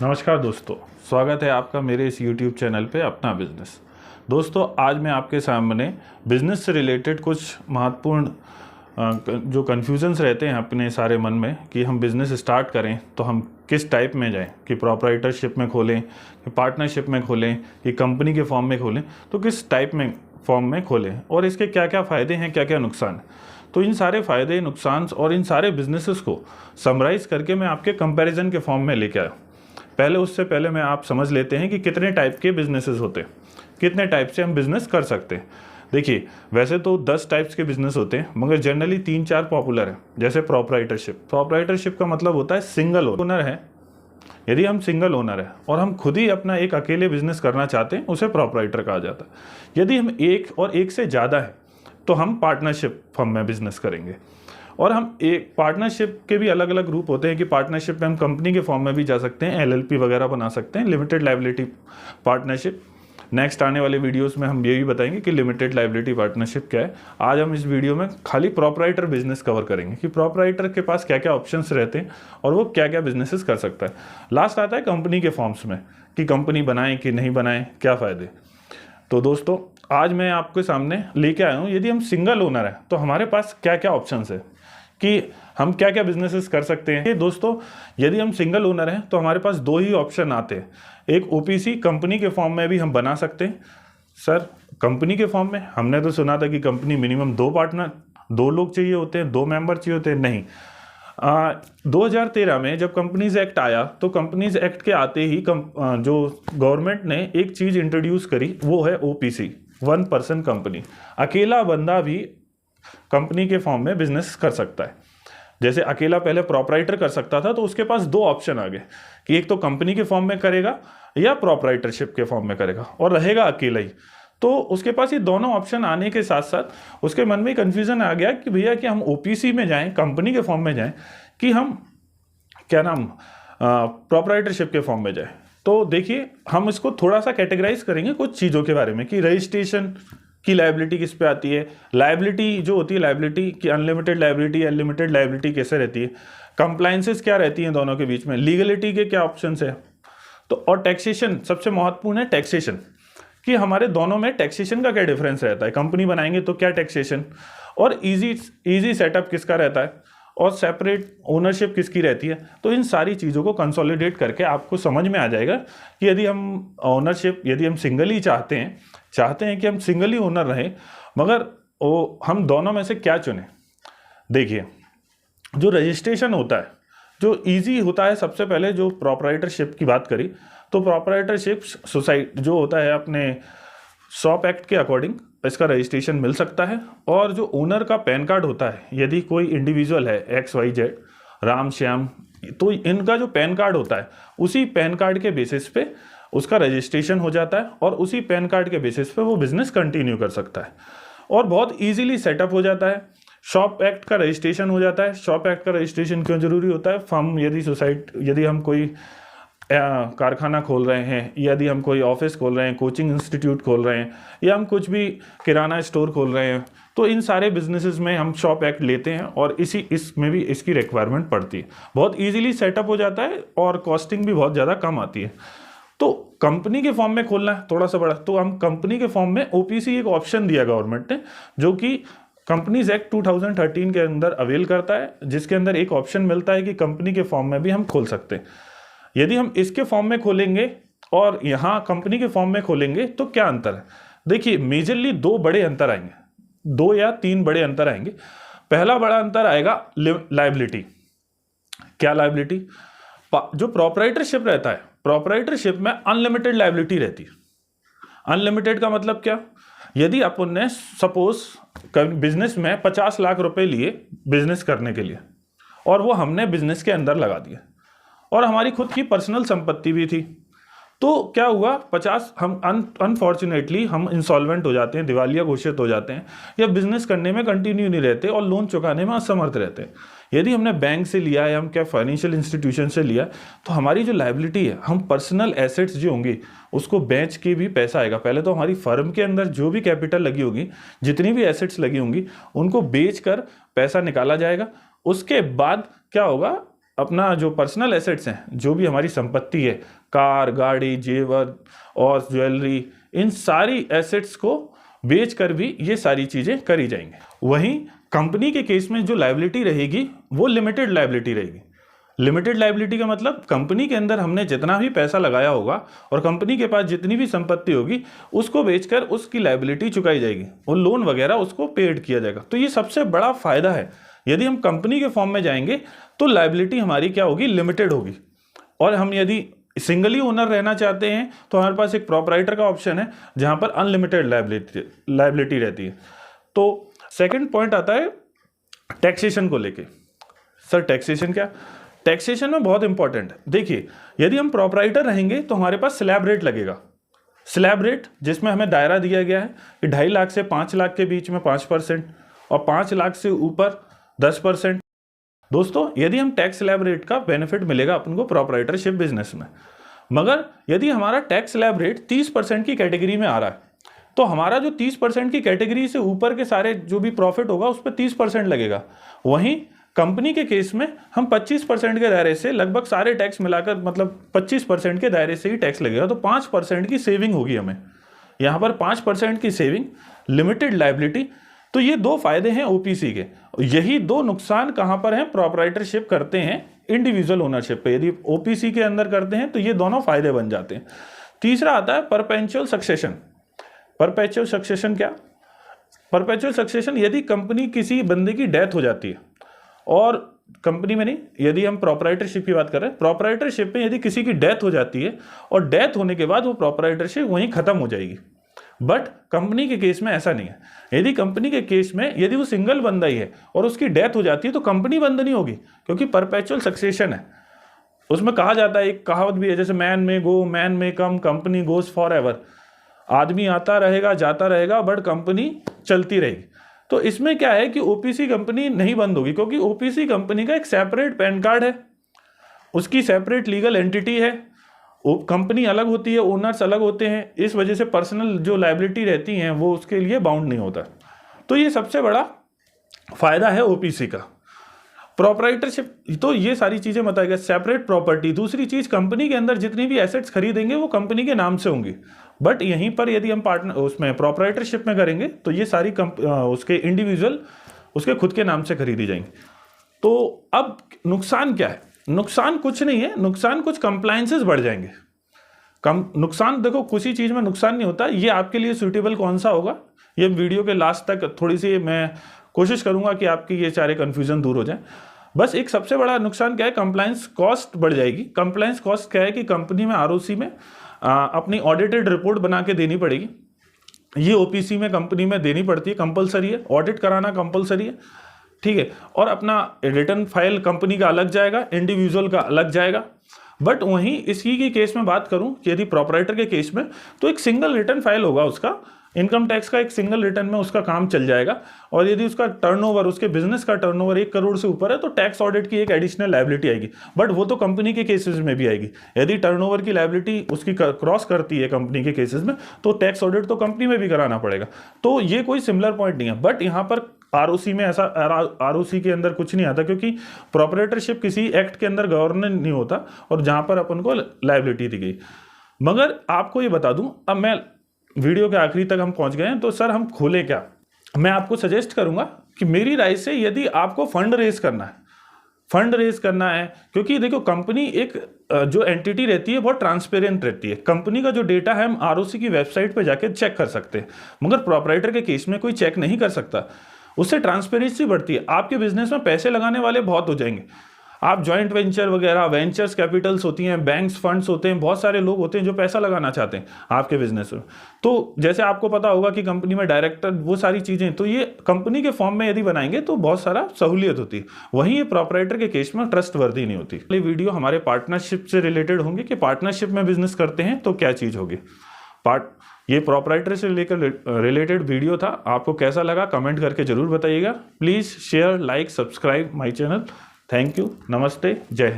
नमस्कार दोस्तों, स्वागत है आपका मेरे इस YouTube चैनल पे अपना बिजनेस। दोस्तों, आज मैं आपके सामने बिजनेस से रिलेटेड कुछ महत्वपूर्ण जो कन्फ्यूजन्स रहते हैं अपने सारे मन में कि हम बिज़नेस स्टार्ट करें तो हम किस टाइप में जाएं, कि प्रोप्राइटरशिप में खोलें, कि पार्टनरशिप में खोलें, कि कंपनी के फॉर्म में खोलें, तो किस टाइप में फॉर्म में खोलें और इसके क्या क्या फ़ायदे हैं, क्या क्या नुकसान हैं। तो इन सारे फ़ायदे, नुकसान और इन सारे बिजनेसेस को समराइज करके मैं आपके कंपैरिजन के फॉर्म में लेके आया। उससे पहले मैं आप समझ लेते हैं कि कितने टाइप के बिजनेसेस होते हैं, कितने टाइप से हम बिज़नेस कर सकते हैं। देखिए, वैसे तो 10 टाइप्स के बिजनेस होते हैं, मगर जनरली 3-4 पॉपुलर हैं। जैसे प्रोप्राइटरशिप का मतलब होता है सिंगल ओनर है। यदि हम सिंगल ओनर है और हम खुद ही अपना एक अकेले बिजनेस करना चाहते हैं, उसे प्रोप्राइटर कहा जाता है। यदि हम एक से ज़्यादा है तो हम पार्टनरशिप फर्म में बिजनेस करेंगे। और हम एक पार्टनरशिप के भी अलग अलग रूप होते हैं कि पार्टनरशिप में हम कंपनी के फॉर्म में भी जा सकते हैं, LLP वगैरह बना सकते हैं, लिमिटेड लायबिलिटी पार्टनरशिप। नेक्स्ट आने वाले वीडियोस में हम ये भी बताएंगे कि लिमिटेड लायबिलिटी पार्टनरशिप क्या है। आज हम इस वीडियो में खाली प्रोप्राइटर बिजनेस कवर करेंगे कि प्रोप्राइटर के पास क्या क्या ऑप्शंस रहते हैं और वो क्या क्या बिजनेसेस कर सकता है। लास्ट आता है कंपनी के फॉर्म्स में कि कंपनी बनाएं कि नहीं बनाएं, क्या फ़ायदे। तो दोस्तों, आज मैं आपके सामने लेके आया हूँ, यदि हम सिंगल ओनर है तो हमारे पास क्या क्या ऑप्शंस है कि हम क्या क्या बिजनेसेस कर सकते हैं। दोस्तों, यदि हम सिंगल ओनर हैं तो हमारे पास 2 ही ऑप्शन आते हैं। एक OPC कंपनी के फॉर्म में भी हम बना सकते हैं। सर, कंपनी के फॉर्म में हमने तो सुना था कि कंपनी मिनिमम 2 पार्टनर, 2 लोग चाहिए होते हैं, 2 मेंबर चाहिए होते हैं। नहीं, 2013 में जब कंपनीज एक्ट आया तो कंपनीज एक्ट के आते ही जो गवर्नमेंट ने एक चीज़ इंट्रोड्यूस करी, वो है OPC, 1 पर्सन कंपनी। अकेला बंदा भी कंपनी के फॉर्म में बिजनेस कर सकता है। जैसे अकेला पहले प्रोप्राइटर कर सकता था, तो उसके पास 2 ऑप्शन आ गए कि एक तो कंपनी के फॉर्म में करेगा या प्रोप्राइटरशिप के फॉर्म में करेगा और रहेगा अकेला ही। तो उसके पास ये दोनों ऑप्शन आने के साथ साथ उसके मन में कन्फ्यूजन आ गया कि भैया कि हम OPC में जाएं, कंपनी के फॉर्म में जाएं, कि हम प्रोप्राइटरशिप के फॉर्म में जाएं। तो देखिए, हम इसको थोड़ा सा कैटेगराइज करेंगे कुछ चीज़ों के बारे में कि रजिस्ट्रेशन की लायबिलिटी किस पे आती है, लायबिलिटी जो होती है, लायबिलिटी की अनलिमिटेड लायबिलिटी, अनलिमिटेड लायबिलिटी कैसे रहती है, कंप्लायंसेस क्या रहती हैं दोनों के बीच में, लीगलिटी के क्या ऑप्शंस है। तो और टैक्सेशन सबसे महत्वपूर्ण है, टैक्सेशन कि हमारे दोनों में टैक्सेशन का क्या डिफरेंस रहता है। कंपनी बनाएंगे तो क्या टैक्सेशन, और इजी सेटअप किसका रहता है, और सेपरेट ओनरशिप किसकी रहती है। तो इन सारी चीज़ों को कंसोलिडेट करके आपको समझ में आ जाएगा कि यदि हम ओनरशिप, यदि हम सिंगल ही चाहते हैं कि हम सिंगल ही ओनर रहें, मगर हम दोनों में से क्या चुनें। देखिए, जो रजिस्ट्रेशन होता है, जो इजी होता है, सबसे पहले जो प्रोप्राइटरशिप की बात करी तो प्रोप्राइटरशिप सोसाइटी जो होता है, अपने शॉप एक्ट के अकॉर्डिंग इसका रजिस्ट्रेशन मिल सकता है। और जो ओनर का पैन कार्ड होता है, यदि कोई इंडिविजुअल है XYZ, राम श्याम, तो इनका जो पैन कार्ड होता है, उसी पैन कार्ड के बेसिस पे उसका रजिस्ट्रेशन हो जाता है और उसी पैन कार्ड के बेसिस पे वो बिजनेस कंटिन्यू कर सकता है और बहुत इजीली सेटअप हो जाता है। शॉप एक्ट का रजिस्ट्रेशन हो जाता है। शॉप एक्ट का रजिस्ट्रेशन क्यों जरूरी होता है? फर्म, यदि हम कोई कारखाना खोल रहे हैं, यदि हम कोई ऑफिस खोल रहे हैं, कोचिंग इंस्टीट्यूट खोल रहे हैं, या हम कुछ भी किराना स्टोर खोल रहे हैं, तो इन सारे बिजनेसेस में हम शॉप एक्ट लेते हैं और इसमें भी इसकी रिक्वायरमेंट पड़ती है। बहुत इजीली सेटअप हो जाता है और कॉस्टिंग भी बहुत ज़्यादा कम आती है। तो कंपनी के फॉर्म में खोलना है थोड़ा सा बड़ा, तो हम कंपनी के फॉर्म में OPC एक ऑप्शन दिया गवर्नमेंट ने, जो कि कंपनीज एक्ट 2013 के अंदर अवेल करता है, जिसके अंदर एक ऑप्शन मिलता है कि कंपनी के फॉर्म में भी हम खोल सकते हैं। यदि हम इसके फॉर्म में खोलेंगे और यहाँ कंपनी के फॉर्म में खोलेंगे तो क्या अंतर है? देखिए, मेजरली 2 बड़े अंतर आएंगे, 2 या 3 बड़े अंतर आएंगे। पहला बड़ा अंतर आएगा लायबिलिटी। क्या लायबिलिटी? जो प्रोप्राइटरशिप रहता है, प्रोप्राइटरशिप में अनलिमिटेड लायबिलिटी रहती है। अनलिमिटेड का मतलब क्या? यदि अपन ने सपोज बिजनेस में 50 लाख रुपए लिए बिजनेस करने के लिए, और वो हमने बिजनेस के अंदर लगा दिया और हमारी खुद की पर्सनल संपत्ति भी थी, तो क्या हुआ, 50 हम अनफॉर्चुनेटली हम इंसॉल्वेंट हो जाते हैं, दिवालिया घोषित हो जाते हैं, या बिजनेस करने में कंटिन्यू नहीं रहते और लोन चुकाने में असमर्थ रहते हैं। यदि हमने बैंक से लिया या हम क्या फाइनेंशियल इंस्टीट्यूशन से लिया, तो हमारी जो लायबिलिटी है, हम पर्सनल एसेट्स जो होंगी उसको बेच के भी पैसा आएगा। पहले तो हमारी फर्म के अंदर जो भी कैपिटल लगी होगी, जितनी भी एसेट्स लगी होंगी, उनको बेच कर पैसा निकाला जाएगा। उसके बाद क्या होगा, अपना जो पर्सनल एसेट्स हैं, जो भी हमारी संपत्ति है, कार, गाड़ी, जेवर और ज्वेलरी, इन सारी एसेट्स को बेच कर भी ये सारी चीज़ें करी जाएंगी। वहीं कंपनी के केस में जो लायबिलिटी रहेगी वो लिमिटेड लायबिलिटी रहेगी। लिमिटेड लायबिलिटी का मतलब कंपनी के अंदर हमने जितना भी पैसा लगाया होगा और कंपनी के पास जितनी भी संपत्ति होगी उसको बेचकर उसकी लायबिलिटी चुकाई जाएगी और लोन वगैरह उसको पेड किया जाएगा। तो ये सबसे बड़ा फायदा है। यदि हम कंपनी के फॉर्म में जाएंगे तो लायबिलिटी हमारी क्या होगी, लिमिटेड होगी। और हम यदि सिंगली ओनर रहना चाहते हैं तो हमारे पास एक प्रोपराइटर का ऑप्शन है जहां पर अनलिमिटेड लायबिलिटी रहती है। तो सेकंड पॉइंट आता है टैक्सेशन को लेके। सर टैक्सेशन क्या? टैक्सेशन में बहुत इंपॉर्टेंट है। देखिए, यदि हम प्रोपराइटर रहेंगे तो हमारे पास स्लैब रेट लगेगा। स्लैब रेट जिसमें हमें दायरा दिया गया है कि 2.5 लाख से 5 लाख के बीच में 5% और 5 लाख से ऊपर 10%। दोस्तों, यदि हम टैक्स स्लैब रेट का बेनिफिट मिलेगा अपन को प्रोपराइटरशिप बिजनेस में, मगर यदि हमारा टैक्स स्लैब रेट 30% की कैटेगरी में आ रहा है तो हमारा जो 30% की कैटेगरी से ऊपर के सारे जो भी प्रॉफिट होगा उस पर 30% लगेगा। वहीं कंपनी के केस में हम 25% के दायरे से लगभग सारे टैक्स मिलाकर, मतलब 25% के दायरे से ही टैक्स लगेगा। तो 5% की सेविंग होगी हमें यहाँ पर, 5% की सेविंग, लिमिटेड लायबिलिटी। तो ये दो फायदे हैं ओपीसी के। यही दो नुकसान कहां पर हैं? प्रोपराइटरशिप करते हैं इंडिविजुअल ओनरशिप पे। यदि ओपीसी के अंदर करते हैं तो ये दोनों फायदे बन जाते हैं। तीसरा आता है परपेचुअल सक्सेशन। परपेचुअल सक्सेशन क्या? परपेचुअल सक्सेशन, यदि कंपनी किसी बंदे की डेथ हो जाती है, और कंपनी में नहीं, यदि हम प्रोपराइटरशिप की बात कर रहे हैं, प्रोपराइटरशिप में यदि किसी की डेथ हो जाती है और डेथ होने के बाद वो प्रोपराइटरशिप वहीं खत्म हो जाएगी। बट कंपनी के केस में ऐसा नहीं है। यदि कंपनी के केस में यदि वो सिंगल बंदा ही है और उसकी डेथ हो जाती है तो कंपनी बंद नहीं होगी, क्योंकि परपेचुअल सक्सेशन है। उसमें कहा जाता है, एक कहावत भी है, जैसे मैन में गो मैन में कम, कंपनी गोज फॉर एवर। आदमी आता रहेगा जाता रहेगा बट कंपनी चलती रहेगी। तो इसमें क्या है कि ओपीसी कंपनी नहीं बंद होगी, क्योंकि ओपीसी कंपनी का एक सेपरेट पैन कार्ड है, उसकी सेपरेट लीगल एंटिटी है, कंपनी अलग होती है, ओनर्स अलग होते हैं। इस वजह से पर्सनल जो लायबिलिटी रहती हैं वो उसके लिए बाउंड नहीं होता। तो ये सबसे बड़ा फायदा है ओपीसी का। प्रोपराइटरशिप तो ये सारी चीजें बताएगा। सेपरेट प्रॉपर्टी, दूसरी चीज, कंपनी के अंदर जितनी भी एसेट्स खरीदेंगे वो कंपनी के नाम से होंगी। बट यहीं पर यदि हम पार्टनर उसमें प्रोपराइटरशिप में करेंगे तो ये सारी उसके इंडिविजुअल उसके खुद के नाम से खरीदी जाएंगी। तो अब नुकसान क्या है? नुकसान कुछ नहीं है, नुकसान कुछ कंप्लायंसेस बढ़ जाएंगे। नुकसान देखो, किसी चीज में नुकसान नहीं होता। ये आपके लिए सूटेबल कौन सा होगा, ये वीडियो के लास्ट तक थोड़ी सी मैं कोशिश करूंगा कि आपकी ये सारे कंफ्यूजन दूर हो जाए। बस एक सबसे बड़ा नुकसान क्या है, कंप्लायंस कॉस्ट बढ़ जाएगी। कंप्लायंस कॉस्ट क्या है कि कंपनी में आरओसी में अपनी ऑडिटेड रिपोर्ट बना के देनी पड़ेगी। ये ओपीसी में कंपनी में देनी पड़ती है, कंपलसरी है, ऑडिट कराना कंपलसरी है, ठीक है। और अपना रिटर्न फाइल कंपनी का अलग जाएगा, इंडिविजुअल का अलग जाएगा। बट वहीं इसी की केस में बात करूं कि यदि प्रोपराइटर के केस में तो एक सिंगल रिटर्न फाइल होगा उसका, इनकम टैक्स का एक सिंगल रिटर्न में उसका काम चल जाएगा। और यदि उसका टर्नओवर, उसके बिजनेस का टर्नओवर 1 करोड़ से ऊपर है तो टैक्स ऑडिट की एक एडिशनल लायबिलिटी आएगी। बट वो तो कंपनी के केसेस में भी आएगी। यदि टर्नओवर की लायबिलिटी उसकी क्रॉस करती है कंपनी के केसेस में तो टैक्स ऑडिट तो कंपनी में भी कराना पड़ेगा। तो ये कोई सिमिलर पॉइंट नहीं है। बट यहाँ पर आरओसी में ऐसा, आरओसी के अंदर कुछ नहीं आता, क्योंकि प्रोपराइटरशिप किसी एक्ट के अंदर गवर्नर नहीं होता और जहां पर अपन को लायबिलिटी दी गई। मगर आपको ये बता दूं, अब मैं वीडियो के आखिरी तक हम पहुंच गए हैं, तो सर हम खोले क्या? मैं आपको सजेस्ट करूंगा कि मेरी राय से यदि आपको फंड रेज करना है, क्योंकि देखो कंपनी एक जो एंटिटी रहती है बहुत ट्रांसपेरेंट रहती है। कंपनी का जो डेटा है हम आरओसी की वेबसाइट पे जाके चेक कर सकते हैं, मगर प्रोपराइटर के केस में कोई चेक नहीं कर सकता। उससे ट्रांसपेरेंसी बढ़ती है। आपके बिजनेस में पैसे लगाने वाले बहुत हो जाएंगे। आप जॉइंट वेंचर वगैरह, वेंचर्स कैपिटल्स होती हैं, बैंक्स, फंड्स होते हैं, बहुत सारे लोग होते हैं जो पैसा लगाना चाहते हैं आपके बिजनेस में। तो जैसे आपको पता होगा कि कंपनी में डायरेक्टर, वो सारी चीजें, तो ये कंपनी के फॉर्म में यदि बनाएंगे तो बहुत सारा सहूलियत होती है। वहीं ये प्रोपराइटर के केस में ट्रस्टवर्दी नहीं होती। ये वीडियो हमारे पार्टनरशिप से रिलेटेड होंगे कि पार्टनरशिप में बिजनेस करते हैं तो क्या चीज होगी। ये प्रोपराइटर से लेकर रिलेटेड वीडियो था। आपको कैसा लगा कमेंट करके जरूर बताइएगा। Please share, like, subscribe my channel. Thank you, नमस्ते, जय हिंद।